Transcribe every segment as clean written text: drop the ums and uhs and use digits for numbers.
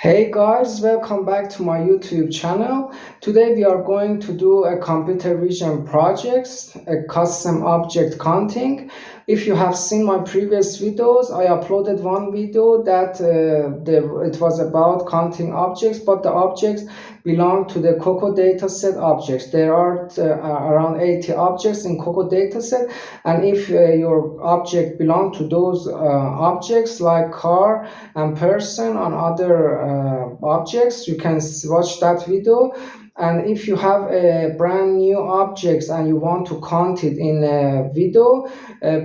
Hey guys, welcome back to my YouTube channel. Today we are going to do a computer vision project, a custom object counting. If you have seen my previous videos, I uploaded one video that it was about counting objects, but the objects belong to the Coco dataset objects. There are around 80 objects in Coco dataset, and if your object belong to those objects like car and person on other objects, you can watch that video. And if you have a brand new objects and you want to count it in a video,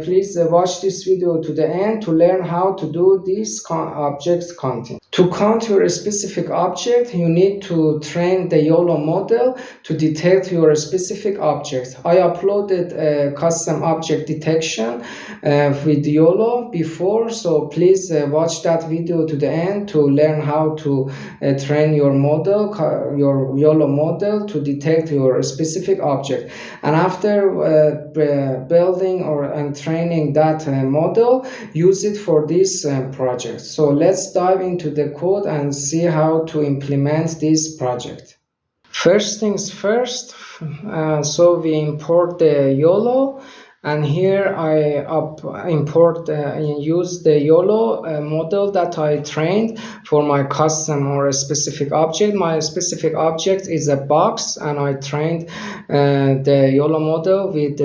please watch this video to the end to learn how to do this object counting. To count your specific object, you need to train the YOLO model to detect your specific object. I uploaded a custom object detection with YOLO before, so please watch that video to the end to learn how to train your model, your YOLO model to detect your specific object. And after building and training that model, use it for this project. So let's dive into the code and see how to implement this project. First things first, so we import the YOLO, and here I import and use the YOLO model that I trained for my custom or a specific object. My specific object is a box, and I trained the YOLO model with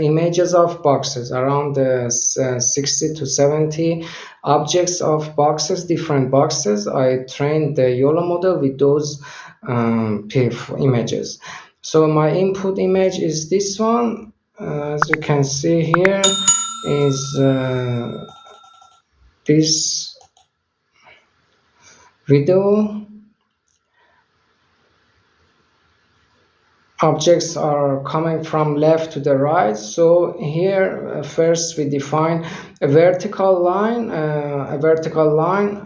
images of boxes, around 60 to 70 objects of boxes, different boxes. I trained the YOLO model with those images. So my input image is this one. As you can see here is this video. Objects are coming from left to the right. So here first we define a vertical line,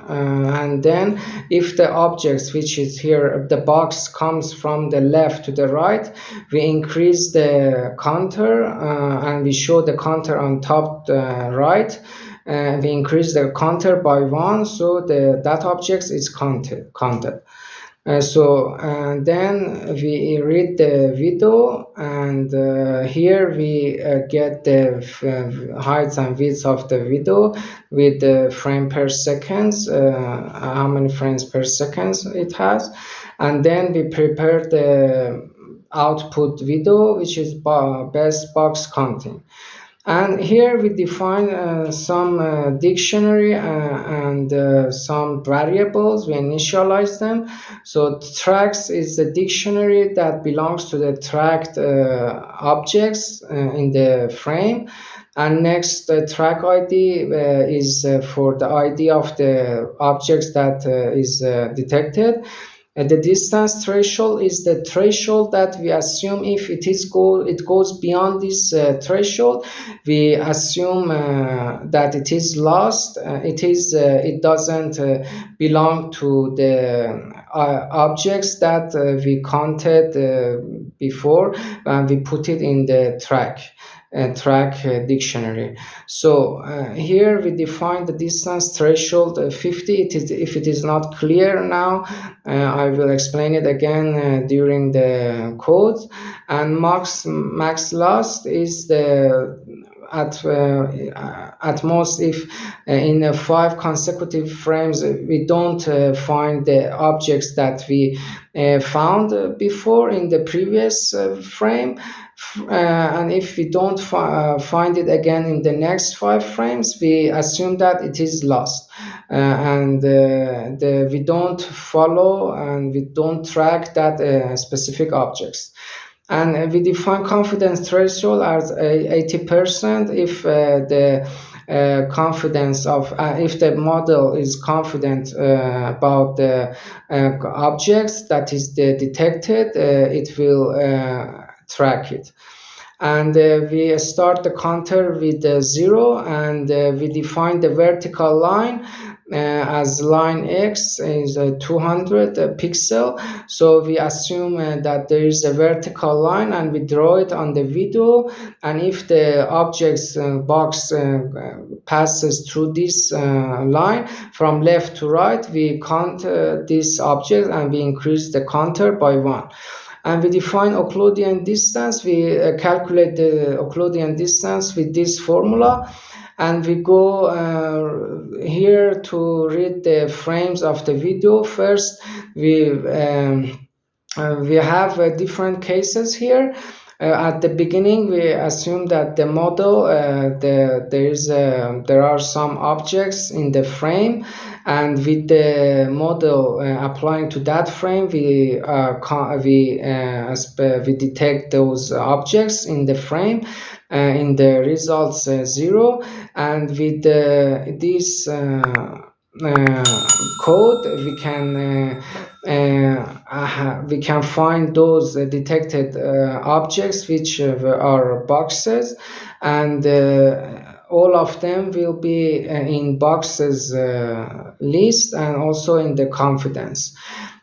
and then if the objects, which is here the box, comes from the left to the right, we increase the counter and we show the counter on top right. We increase the counter by 1, so that object is counted. Then we read the video, and here we get the height and width of the video with the frame per second, how many frames per second it has, and then we prepare the output video, which is best box counting. And here we define some dictionary and some variables. We initialize them. So tracks is the dictionary that belongs to the tracked objects in the frame. And next, the track ID is for the ID of the objects that is detected. The distance threshold is the threshold that we assume if it goes beyond this threshold, we assume that it is lost. It doesn't belong to the objects that we counted before, and we put it in the track dictionary. So here we define the distance threshold 50. If it is not clear now, I will explain it again during the code. And max loss is the at most if in 5 consecutive frames we don't find the objects that we found before in the previous frame, and if we don't find it again in the next 5 frames, we assume that it is lost, and we don't follow and we don't track that specific objects. And we define confidence threshold as 80% if the confidence of if the model is confident about the objects that is detected, it will track it. And we start the counter with 0, and we define the vertical line as line X is 200 pixel. So we assume that there is a vertical line and we draw it on the video. And if the object's box passes through this line from left to right, we count this object and we increase the counter by 1. And we define Euclidean distance. We calculate the Euclidean distance with this formula. And we go here to read the frames of the video. First, we have different cases here. At the beginning, we assume that the model there are some objects in the frame, and with the model applying to that frame, we detect those objects in the frame. In the results 0, and with this code we can find those detected objects which are boxes, and all of them will be in boxes list and also in the confidence.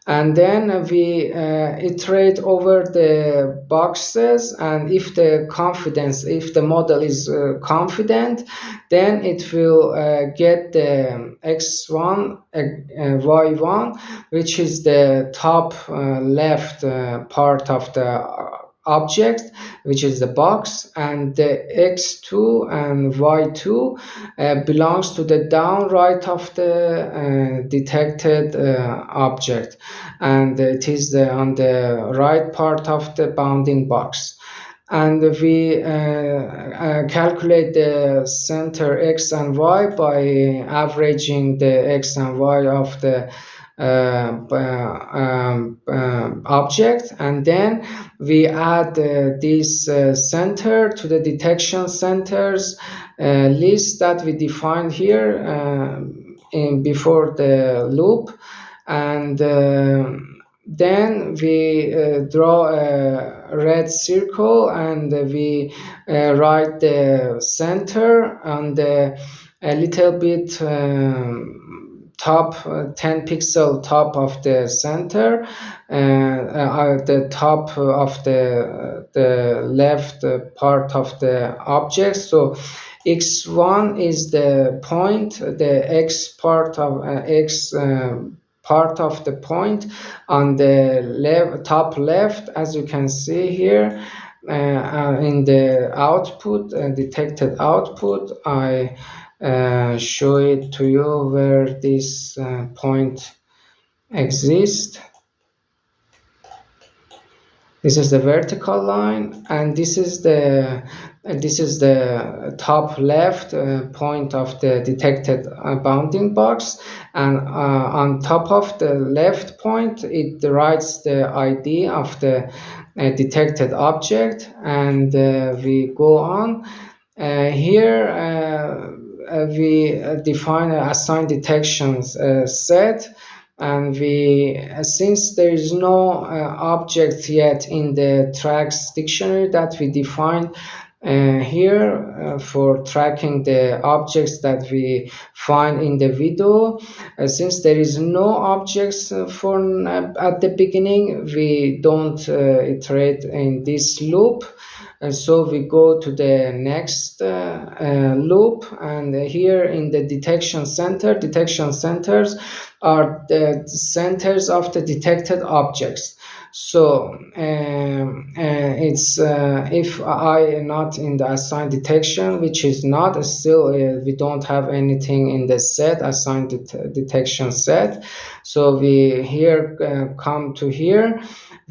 And then we iterate over the boxes, and if the model is confident, then it will get the x1 y1, which is the top left part of the object, which is the box, and the x2 and y2 belongs to the down right of the detected object, and it is on the right part of the bounding box. And we calculate the center x and y by averaging the x and y of the object, and then we add this center to the detection centers list that we defined here before the loop, and then we draw a red circle and we write the center on the a little bit top 10 pixel top of the center, the top of the left part of the object. So x1 is the point, the x part of part of the point on the top left, as you can see here in the output, detected output. I show it to you where this point exists. This is the vertical line, and this is the top left point of the detected bounding box, and on top of the left point it writes the ID of the detected object, and we go on. Here we define an assigned detections set, and since there is no object yet in the tracks dictionary that we defined here for tracking the objects that we find in the video, since there is no objects for at the beginning, we don't iterate in this loop. And so we go to the next loop, and here in the detection centers are the centers of the detected objects. So it's if I not in the assigned detection, which is not still we don't have anything in the set assigned detection set. So we here come to here.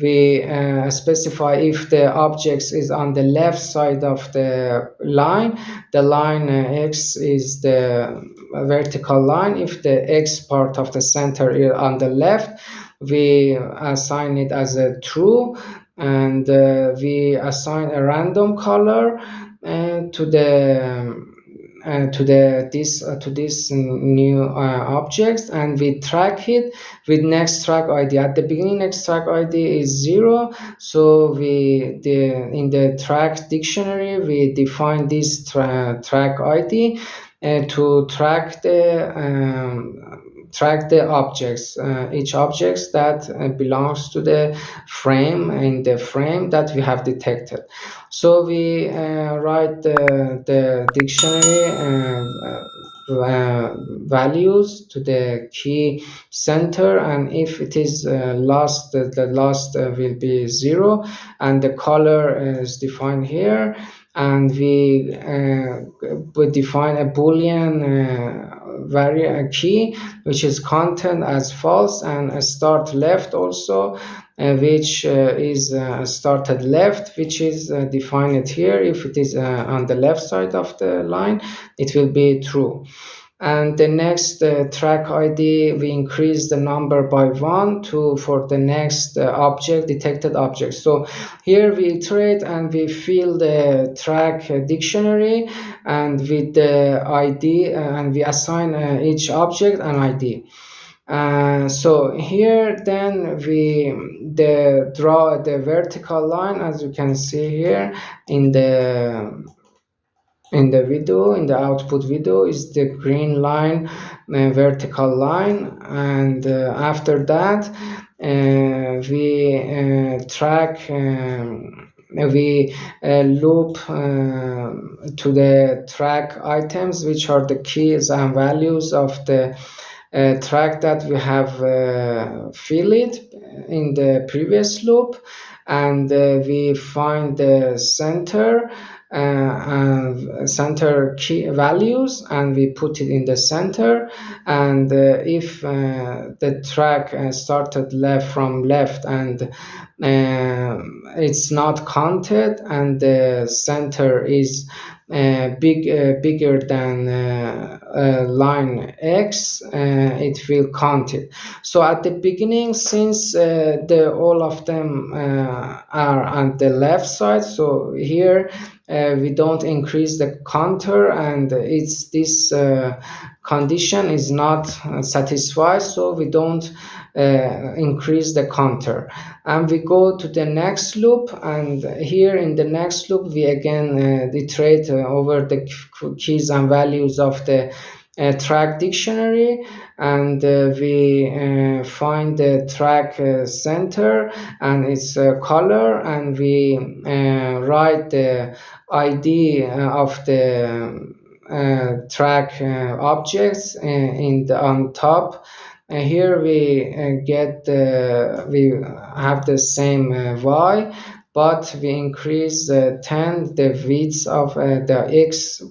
We specify if the object is on the left side of the line x is the vertical line. If the x part of the center is on the left, we assign it as a true, and we assign a random color to this new objects, and we track it with next track ID. At the beginning, next track ID is 0, so in the track dictionary we define this track ID, to track the objects, each objects that belongs to the frame, in the frame that we have detected. So we write the dictionary values to the key center, and if it is lost, the lost will be 0, and the color is defined here, and we define a boolean key which is content as false, and a start left also, which is started left, which is defined here. If it is on the left side of the line, it will be true. And the next track ID, we increase the number by 1 for the next detected object. So here we iterate and we fill the track dictionary, and with the ID, and we assign each object an ID. So here then we draw the vertical line, as you can see here in the video, in the output video, is the green line, vertical line, and after that we track, we loop to the track items, which are the keys and values of the track that we have filled in the previous loop, and we find the center center key values, and we put it in the center. And if the track started from left, and it's not counted, and the center is bigger than line X, it will count it. So at the beginning, since all of them are on the left side, so here we don't increase the counter, and this condition is not satisfied, so we don't increase the counter. And we go to the next loop, and here in the next loop we again iterate over the keys and values of the track dictionary, and we find the track center and its color, and we write the ID of the track objects on top. Here we we have the same Y, but we increase 10 the width of the X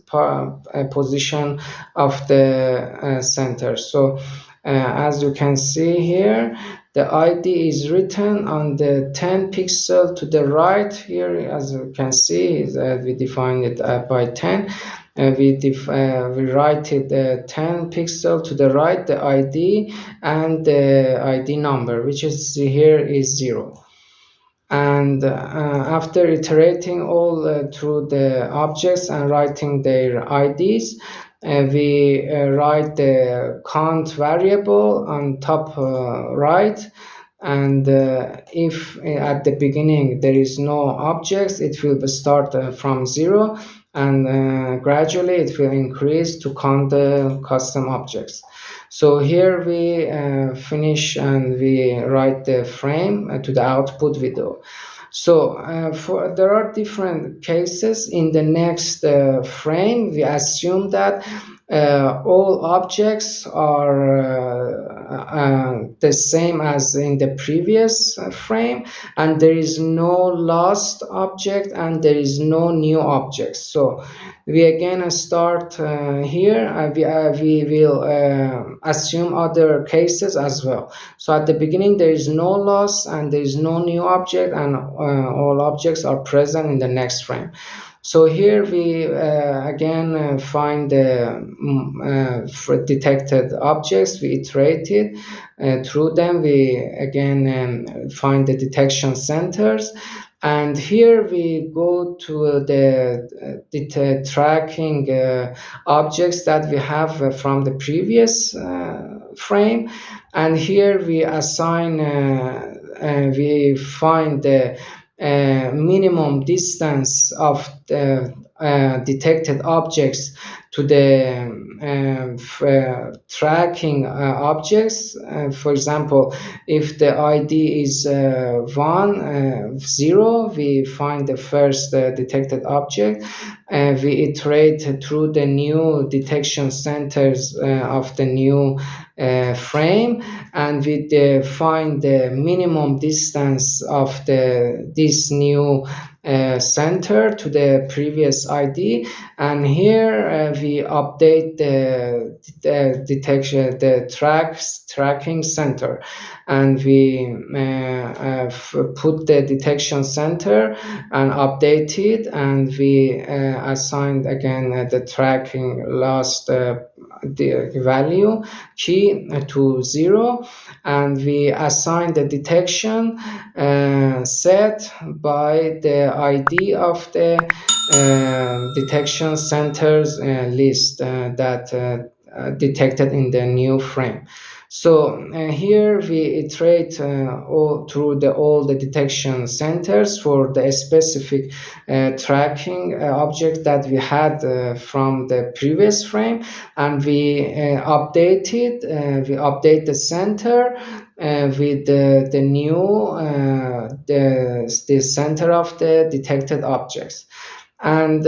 position of the center. So as you can see here, the ID is written on the 10 pixel to the right. Here, as you can see, we define it by 10. We write it 10 pixel to the right, the ID, and the ID number, which is here is 0. And after iterating all through the objects and writing their IDs, we write the count variable on top right, and if at the beginning there is no objects, it will start from 0, and gradually it will increase to count the custom objects. So here we finish, and we write the frame to the output video. So there are different cases. In the next frame, we assume that all objects are the same as in the previous frame, and there is no lost object, and there is no new object. So we again start here. We will assume other cases as well. So at the beginning there is no loss, and there is no new object, and all objects are present in the next frame. So here we again find the detected objects. We iterated through them. We again find the detection centers. And here we go to the tracking objects that we have from the previous frame. And here we assign, we find the minimum distance of the detected objects to the tracking objects. For example, if the ID is 0, we find the first detected object. We iterate through the new detection centers of the new frame, and we find the minimum distance of this new center to the previous ID, and here we update the detection, the tracking center, and we put the detection center and update it, and we assigned again the tracking last the value key to 0, and we assign the detection set by the ID of the detection centers list that detected in the new frame. So here we iterate all through all the detection centers for the specific tracking object that we had from the previous frame, and we update it. We update the center with the new the center of the detected objects. And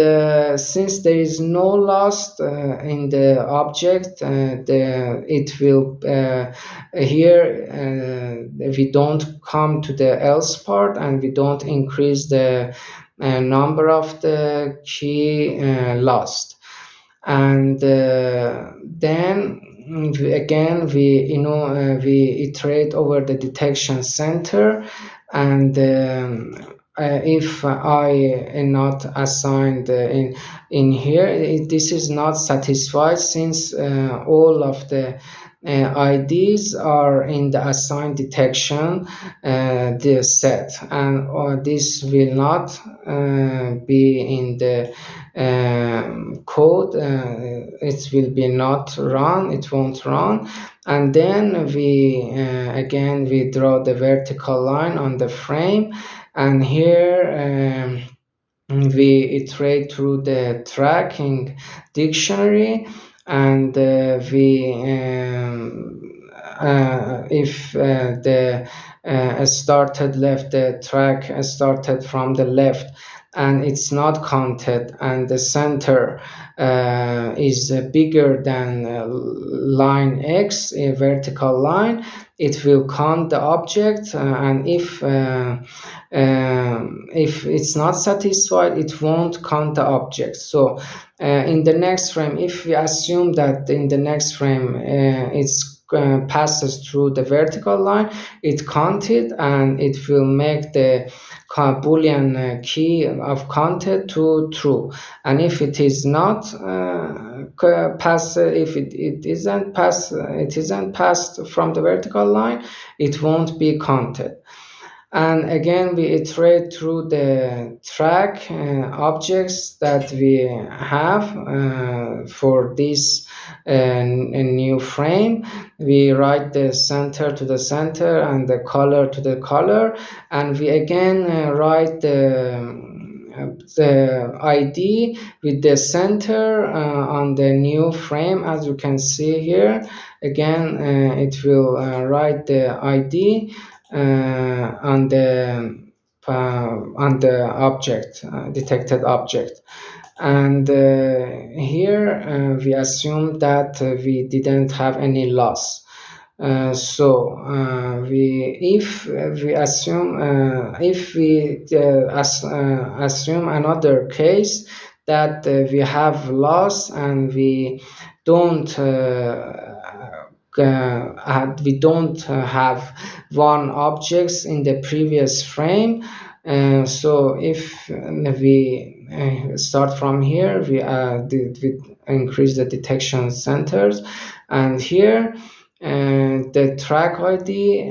since there is no loss in the object, it will here we don't come to the else part, and we don't increase the number of the key lost. And then again we iterate over the detection center, and if I am not assigned in here, this is not satisfied, since all of the IDs are in the assigned detection the set, and this will not be in the code. It will be not run, it won't run. And then we again we draw the vertical line on the frame, and here we iterate through the tracking dictionary, and we if the started left, the track started from the left and it's not counted, and the center is bigger than line X, a vertical line, it will count the object, and if it's not satisfied, it won't count the object. So in the next frame, if we assume that in the next frame it's passes through the vertical line, it counted, and it will make the Boolean key of counted to true. And if it is not pass, if it isn't passed from the vertical line, it won't be counted. And again we iterate through the track objects that we have for this new frame. We write the center to the center and the color to the color, and we again write the ID with the center on the new frame. As you can see here, again it will write the ID on the object, detected object. And here we assume that we didn't have any loss. So if we assume assume another case that we have loss, and we don't have one objects in the previous frame. So if we start from here, we increase the detection centers, and here the track ID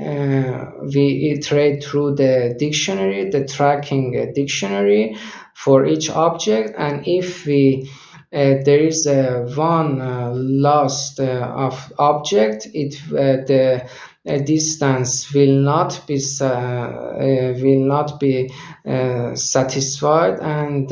we iterate through the dictionary, the tracking dictionary for each object, and if we there is one lost of object, the distance will not be satisfied, and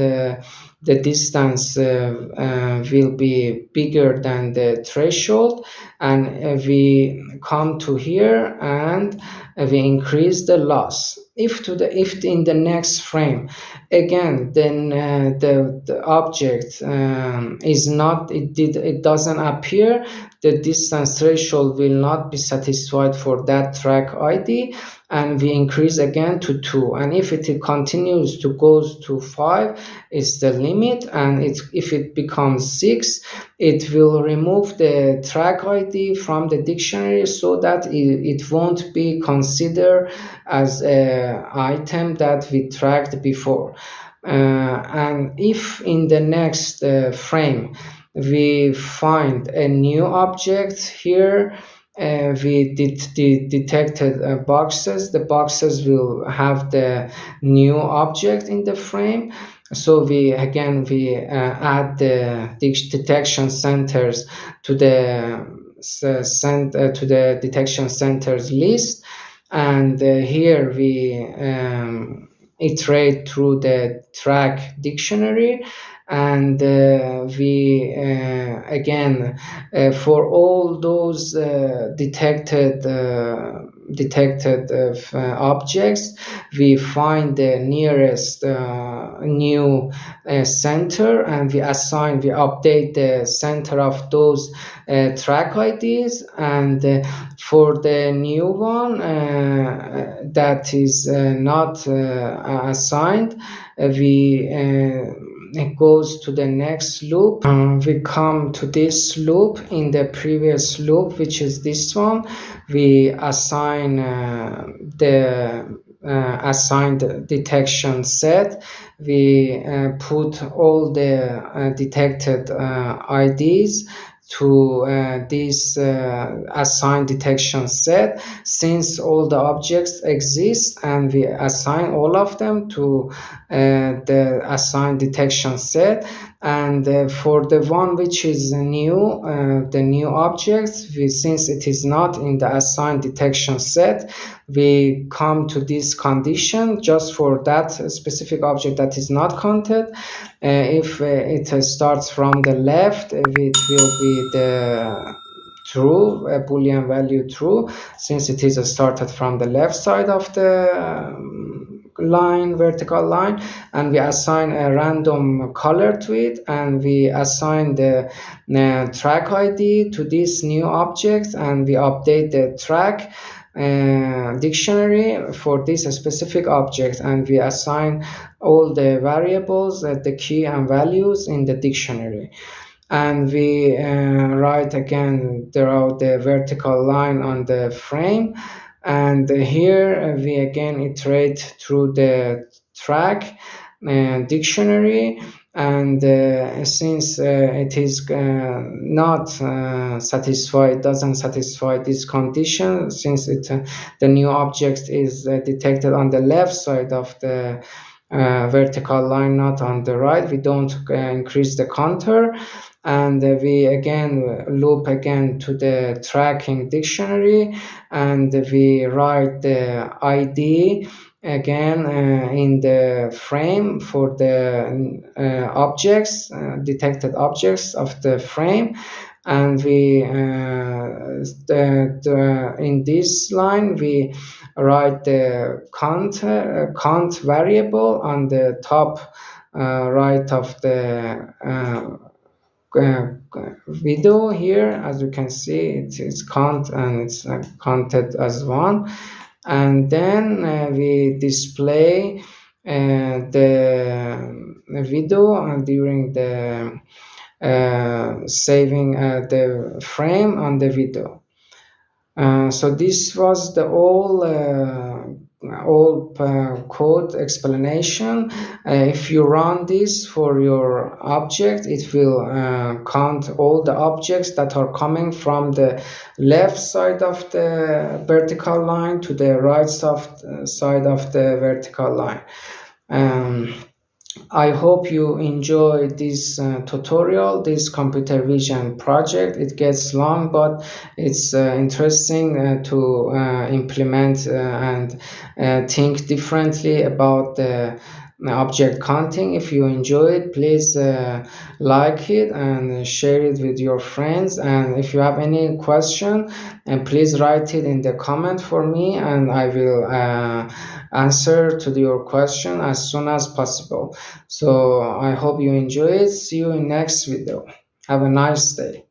the distance will be bigger than the threshold, and we come to here and we increase the loss. If in the next frame again then the object is not it doesn't appear, the distance threshold will not be satisfied for that track ID, and we increase again to 2, and if it continues to goes to 5, it's the limit, and if it becomes 6, it will remove the track ID from the dictionary, so that it won't be considered as an item that we tracked before. And if in the next frame we find a new object here, we detected boxes. The boxes will have the new object in the frame. So we add the detection centers to the detection centers list, and here we iterate through the track dictionary, and we again for all those detected objects, we find the nearest new center, and we update the center of those track IDs, and for the new one that is not assigned, it goes to the next loop. We come to this loop. In the previous loop, which is this one, we assign the assigned detection set. We put all the detected IDs to this assigned detection set, since all the objects exist, and we assign all of them to the assigned detection set. And for the one which is new, the new objects, since it is not in the assigned detection set, we come to this condition just for that specific object that is not counted. If it starts from the left, it will be the true, a boolean value true, since it is started from the left side of the vertical line, and we assign a random color to it, and we assign the track ID to this new object, and we update the track dictionary for this specific object, and we assign all the variables, the key and values in the dictionary, and we write again throughout the vertical line on the frame. And here we again iterate through the track dictionary, and since it is not doesn't satisfy this condition, since the new object is detected on the left side of the vertical line, not on the right, we don't increase the counter, and we again loop again to the tracking dictionary, and we write the ID again in the frame for the objects, detected objects of the frame, and we in this line we write the count variable on the top right of the video. Here, as you can see, it is count, and it's counted as 1, and then we display the video during the saving the frame on the video. So this was the all code explanation. If you run this for your object, it will count all the objects that are coming from the left side of the vertical line to the right side of the vertical line. I hope you enjoy this tutorial, this computer vision project. It gets long, but it's interesting to implement and think differently about the object counting. If you enjoy it, please like it and share it with your friends. And if you have any question, and please write it in the comment for me, and I will answer to your question as soon as possible. So I hope you enjoy it. See you in next video. Have a nice day.